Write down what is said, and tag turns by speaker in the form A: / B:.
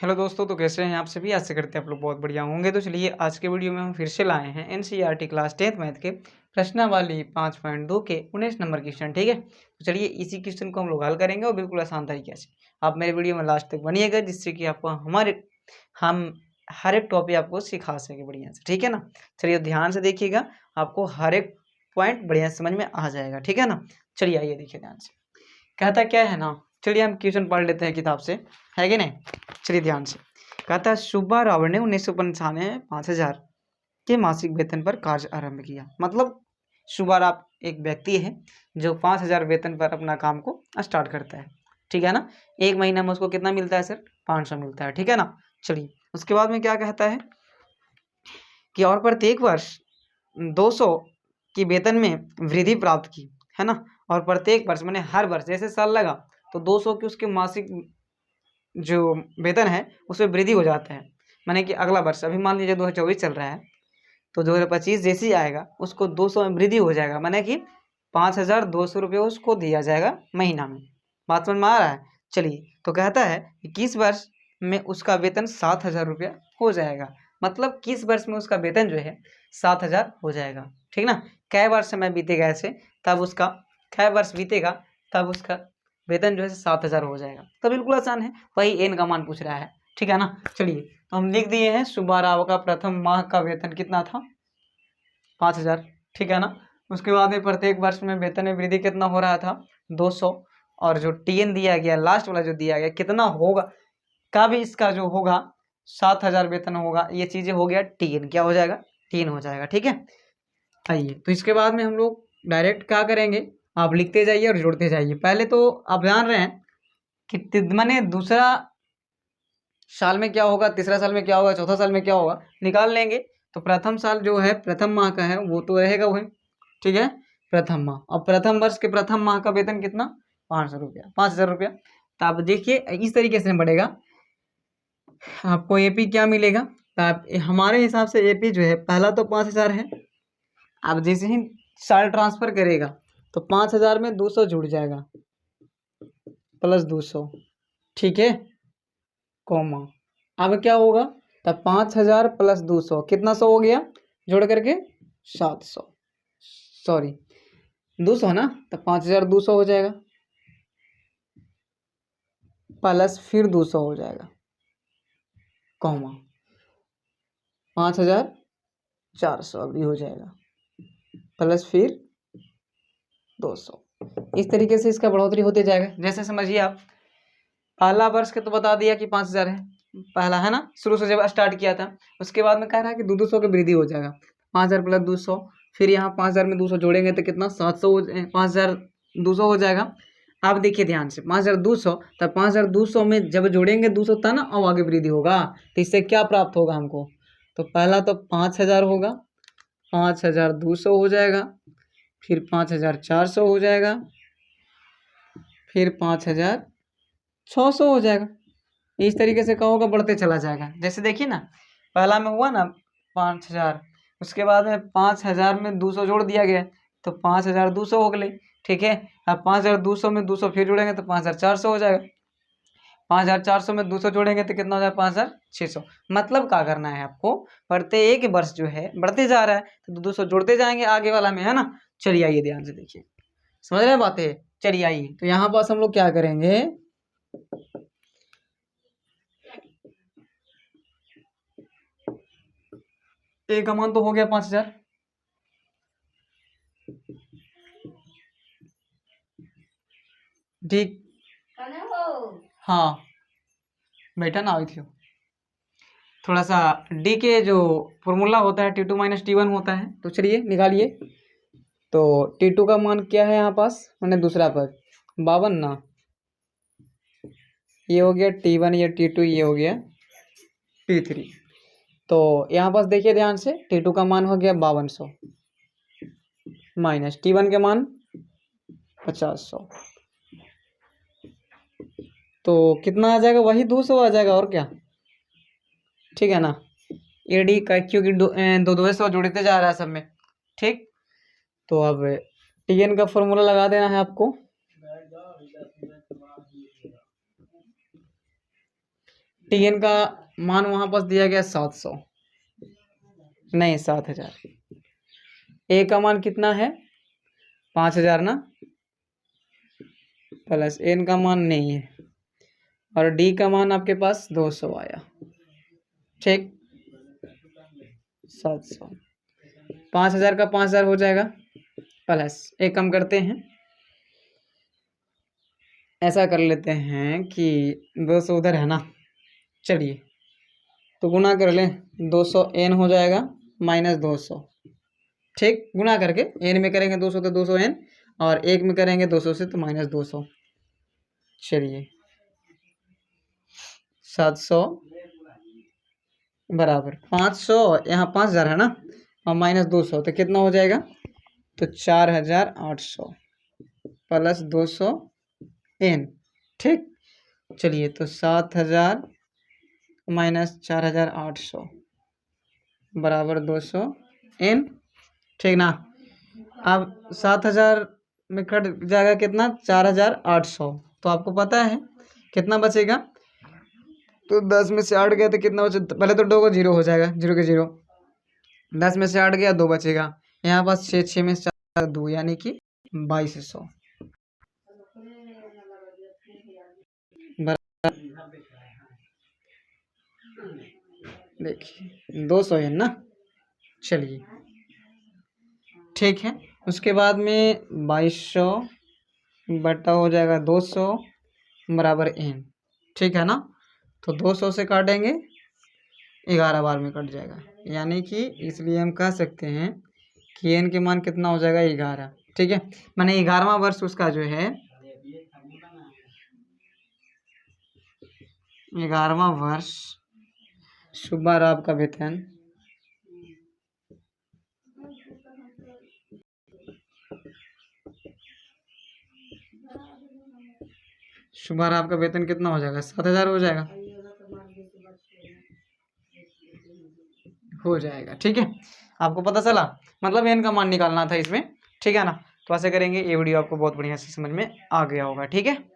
A: Hello दोस्तों, तो कैसे हैं आप सभी। आशा करते हैं आप लोग बहुत बढ़िया होंगे। तो चलिए आज के वीडियो में हम फिर से लाए हैं एनसीईआरटी क्लास 10th मैथ के प्रश्नावली 5.2 के 19 नंबर क्वेश्चन। ठीक है, तो चलिए इसी क्वेश्चन को हम लोग हल करेंगे और बिल्कुल आसान तरीके से। आप मेरे वीडियो में लास्ट तक बनिएगा, जिससे कि आपको हम हर एक टॉपिक आपको सिखा सके बढ़िया से। ठीक है ना, चलिए ध्यान से देखिएगा, आपको हर एक पॉइंट बढ़िया समझ में आ जाएगा। ठीक है ना, चलिए आइए देखिए ध्यान से। कहता क्या है ना, चलिए हम क्वेश्चन पढ़ लेते हैं किताब से, है कि नहीं। चलिए ध्यान से। कहता है सुब्बा राव ने 1995 में 5,000 के मासिक वेतन पर कार्य आरंभ किया। मतलब सुब्बा राव एक व्यक्ति है जो 5,000 वेतन पर अपना काम को स्टार्ट करता है। ठीक है ना, एक महीना में उसको कितना मिलता है सर? 500 मिलता है। ठीक है ना, चलिए उसके बाद में क्या कहता है कि और प्रत्येक वर्ष 200 की वेतन में वृद्धि प्राप्त की, है ना। और प्रत्येक वर्ष मैंने हर वर्ष जैसे साल लगा तो 200 की उसके मासिक जो वेतन है उसमें वृद्धि हो जाता है। माने कि अगला वर्ष, अभी मान लीजिए 2024 चल रहा है, तो 2025 जैसे ही आएगा उसको 200 में वृद्धि हो जाएगा। माने कि 5,200 रुपये उसको दिया जाएगा महीना में। बात समझ में आ रहा है। चलिए, तो कहता है कि किस वर्ष में उसका वेतन 7,000 रुपया हो जाएगा। मतलब किस वर्ष में उसका वेतन जो है 7,000 हो जाएगा। ठीक ना, कै वर्ष समय बीतेगा ऐसे, तब उसका कै वर्ष बीतेगा तब उसका वेतन जो है 7,000 हो जाएगा। तो बिल्कुल आसान है, वही एन का मान पूछ रहा है। ठीक है ना, चलिए तो हम लिख दिए हैं सुब्बा राव का प्रथम माह का वेतन कितना था? 5,000। ठीक है ना, उसके बाद में प्रत्येक वर्ष में वेतन में वृद्धि कितना हो रहा था? 200। और जो टीएन दिया गया लास्ट वाला जो दिया गया कितना होगा का भी इसका जो होगा 7,000 वेतन होगा। ये चीजें हो गया टीएन, क्या हो जाएगा? टीएन हो जाएगा। ठीक है, आइए तो इसके बाद में हम लोग डायरेक्ट क्या करेंगे, आप लिखते जाइए और जोड़ते जाइए। पहले तो आप जान रहे हैं कि मैंने दूसरा साल में क्या होगा, तीसरा साल में क्या होगा, चौथा साल में क्या होगा निकाल लेंगे। तो प्रथम साल जो है प्रथम माह का है वो तो रहेगा वही। ठीक है, प्रथम माह और प्रथम वर्ष के प्रथम माह का वेतन कितना? 500 रुपया, 5,000 रुपया। तो आप देखिए इस तरीके से बढ़ेगा, आपको एपी क्या मिलेगा। तो आप हमारे हिसाब से एपी जो है पहला तो 5,000 है। आप जैसे ही साल ट्रांसफर करेगा तो 5,000 में 200 जुड़ जाएगा प्लस 200। ठीक है, कॉमा अब क्या होगा, तब 5,000 प्लस 200 कितना सौ हो गया जोड़ करके? 700। सॉरी 200 ना, तब 5,200 हो जाएगा प्लस फिर 200 हो जाएगा, कॉमा 5,400 अभी हो जाएगा प्लस फिर 200। इस तरीके से इसका बढ़ोतरी होते जाएगा। जैसे समझिए आप, पहला वर्ष के तो बता दिया कि 5,000 है पहला, है ना, शुरू से जब स्टार्ट किया था। उसके बाद में कह रहा है कि 200 की वृद्धि हो जाएगा, 5,000 प्लस 200। फिर यहाँ 5,000 में 200 जोड़ेंगे तो कितना? 700 5,200 हो जाएगा। आप देखिए ध्यान से, 5,200 तब 5,200 में जब जोड़ेंगे 200 था ना, अब आगे वृद्धि होगा तो इससे क्या प्राप्त होगा हमको? तो पहला तो 5,000 होगा, 5,200 हो जाएगा, फिर 5,400 हो जाएगा, फिर 5,600 हो जाएगा। इस तरीके से क्या होगा, बढ़ते चला जाएगा। जैसे देखिए ना, पहला में हुआ ना 5,000, उसके बाद में 5,000 में 200 जोड़ दिया गया तो 5,200 हो गए। ठीक है, अब 5,200 में 200 फिर जोड़ेंगे तो 5,400 हो जाएगा। 5,400 में 200 जोड़ेंगे तो कितना हो जाएगा? 5,600। मतलब क्या करना है आपको, प्रत्येक वर्ष जो है बढ़ते जा रहा है तो 200 जोड़ते जाएंगे आगे वाला में, है ना। चलिए आइए ध्यान से देखिए, समझ रहे बातें। चलिए आइए तो यहाँ पास हम लोग क्या करेंगे, ए का मान तो हो गया 5,000। ठीक, हाँ बेटा ना आई थी। थोड़ा सा डी के जो फॉर्मूला होता है T2 माइनस T1 होता है, तो चलिए निकालिए। तो T2 का मान क्या है यहाँ पास, मैंने दूसरा पद 52 ना, ये हो गया T1, ये T2, ये हो गया T3। तो यहाँ पास देखिए ध्यान से, T2 का मान हो गया 5200 माइनस T1 के मान 50,000, तो कितना आ जाएगा? वही 200 आ जाएगा और क्या। ठीक है ना, ए डी का क्योंकि दो सौ जुड़ते जा रहा है सब में। ठीक, तो अब टी एन का फॉर्मूला लगा देना है आपको। टीएन का मान वहां पास दिया गया 700 नहीं 7000। ए का मान कितना है 5000 ना, प्लस एन का मान नहीं है, और डी का मान आपके पास 200 आया। ठीक, 700 5000 का 5000 हो जाएगा, प्लस एक कम करते हैं, ऐसा कर लेते हैं कि 200 उधर है ना, चलिए तो गुना कर लें, 200 एन हो जाएगा माइनस 200। ठीक, गुना करके एन में करेंगे 200 तो 200 एन, और एक में करेंगे 200 से तो माइनस 200। चलिए 700 बराबर 500, यहाँ 5000 है ना, और माइनस 200 तो कितना हो जाएगा, तो 4800 प्लस 200 एन। ठीक, चलिए तो 7000 माइनस 4800 बराबर 200 एन। ठीक ना, अब 7000 में कट जाएगा कितना, 4800, तो आपको पता है कितना बचेगा, तो 10 में से 8 गया तो कितना बचे, पहले तो 2 को 0 हो जाएगा, 0 के 0, 10 में से 8 गया 2 बचेगा, यहाँ पास 6, 6 में से 4 2, यानी कि 2200 देखिए 200 है ना। चलिए ठीक है, उसके बाद में 2200 बटा हो जाएगा 200 बराबर एन। ठीक है ना, तो 200 से काटेंगे 11 बार में कट जाएगा, यानी कि इसलिए हम कह सकते हैं कि एन के मान कितना हो जाएगा 11। ठीक है, माने 11वां वर्ष उसका जो है, 11वां वर्ष सुब्बा राव का वेतन सुब्बा राव का वेतन कितना हो जाएगा, 7000 हो जाएगा, हो जाएगा। ठीक है, आपको पता चला, मतलब एन का मान निकालना था इसमें। ठीक है ना, तो ऐसे करेंगे, ये वीडियो आपको बहुत बढ़िया से समझ में आ गया होगा। ठीक है।